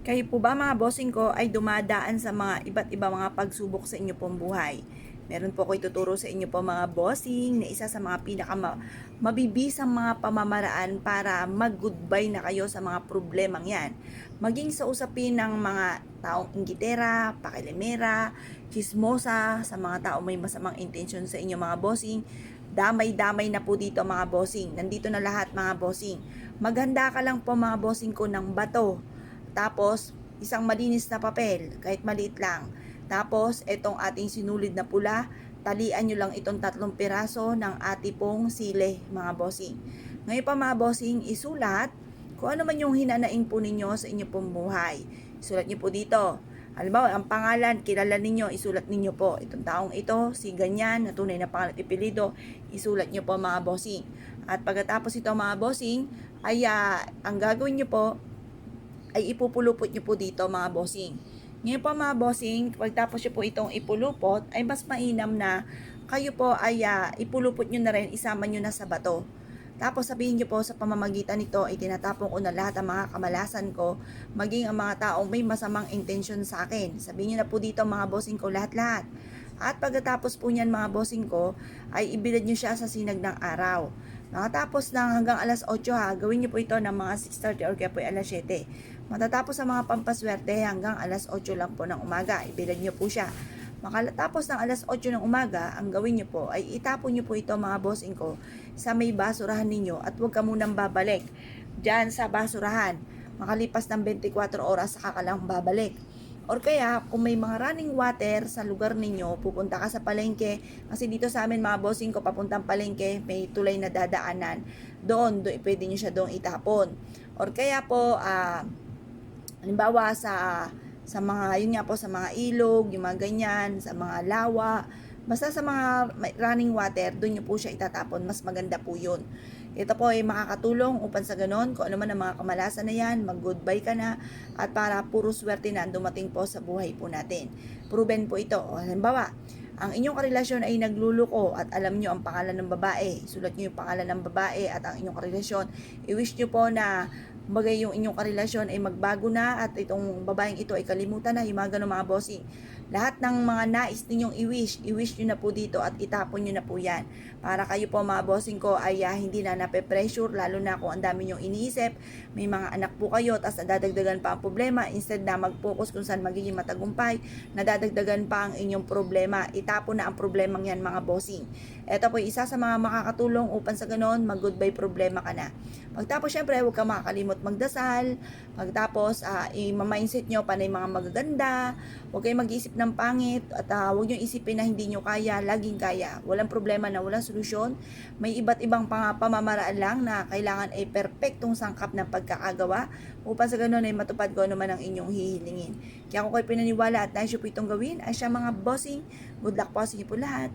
Kayo po ba mga bossing ko ay dumadaan sa mga iba't ibang mga pagsubok sa inyo pong buhay? Meron po ko ituturo sa inyo po mga bossing na isa sa mga mabibisang mga pamamaraan para mag-goodbye na kayo sa mga problemang yan. Maging sa usapin ng mga taong inggitera, pakilimera, chismosa, sa mga taong may masamang intensyon sa inyo mga bossing, damay-damay na po dito mga bossing. Nandito na lahat mga bossing. Maghanda ka lang po mga bossing ko ng bato. Tapos, isang malinis na papel, kahit maliit lang. Tapos, itong ating sinulid na pula, talian nyo lang itong 3 piraso ng pong sile, mga bossing. Ngayon pa mga bossing, isulat kung ano man yung hinanaing po ninyo sa inyo pong buhay. Isulat nyo po dito. Halimbawa, ang pangalan, kilala ninyo, isulat ninyo po. Itong taong ito, si ganyan, na tunay na pangalan at ipilido, isulat nyo po mga bossing. At pagkatapos ito mga bossing, ay ang gagawin nyo po, ay ipupulupot nyo po dito mga bossing. Ngayon po mga bossing, pagtapos nyo po itong ipulupot, ay mas mainam na kayo po ay ipulupot nyo na rin, isama nyo na sa bato. Tapos sabihin nyo po sa pamamagitan nito ay tinatapon ko na lahat ng mga kamalasan ko, maging ang mga taong may masamang intensyon sa akin. Sabihin nyo na po dito mga bossing ko lahat-lahat. At pagkatapos po niyan mga bossing ko, ay ibilad nyo siya sa sinag ng araw. Makatapos ng hanggang alas 8 gawin nyo po ito ng mga 6:30 or kaya po alas 7. Matatapos sa mga pampaswerte hanggang alas 8 lang po ng umaga, ibilad nyo po siya. Makatapos ng alas 8 ng umaga, ang gawin nyo po ay itapon nyo po ito mga bossing ko sa may basurahan ninyo at huwag ka munang babalik dyan sa basurahan. Makalipas ng 24 oras saka ka lang babalik. Or kaya, kung may mga running water sa lugar ninyo, pupunta ka sa palengke, kasi dito sa amin mga bossing ko, papuntang palengke, may tulay na dadaanan. Doon pwede nyo siya doon itapon. Or kaya po, halimbawa sa mga, yun nga po, sa mga ilog, yung mga ganyan, sa mga lawa, basta sa mga running water, doon nyo po siya itatapon, mas maganda po yun. Ito po ay makakatulong upang sa ganon, kung ano man ang mga kamalasan na yan, mag-goodbye ka na, at para puro swerte na dumating po sa buhay po natin. Proven po ito. O, halimbawa, ang inyong karelasyon ay nagluluko at alam nyo ang pangalan ng babae. Sulat nyo yung pangalan ng babae at ang inyong karelasyon. I-wish nyo po na bagay yung inyong karelasyon ay magbago na at itong babaeng ito ay kalimutan na, yung mga ganun mga bossing. Lahat ng mga nais ninyong i-wish nyo na po dito at itapon nyo na po yan. Para kayo po mga bossing ko ay hindi na nape-pressure, lalo na kung ang dami nyong iniisip, may mga anak po kayo, tapos nadadagdagan pa ang problema, instead na mag-focus kung saan magiging matagumpay, nadadagdagan pa ang inyong problema. Itapon na ang problemang yan mga bossing. Ito po isa sa mga makakatulong upang sa ganon, mag-goodbye problema ka na. Pagtapos syempre, huwag ka makakalimot magdasal. Pagtapos, i-mindset nyo panay mga magaganda. Huwag kayong mag-iisip ng pangit at huwag nyo isipin na hindi nyo kaya, laging kaya. Walang problema na walang solusyon. May iba't ibang pamamaraan lang na kailangan ay perpektong sangkap ng pagkakagawa upang sa ganun ay matupad ko naman ang inyong hihilingin. Kaya kung kayo pinaniwala at nais nyo po itong gawin, ay siya mga bossing, good luck po sa inyo po lahat.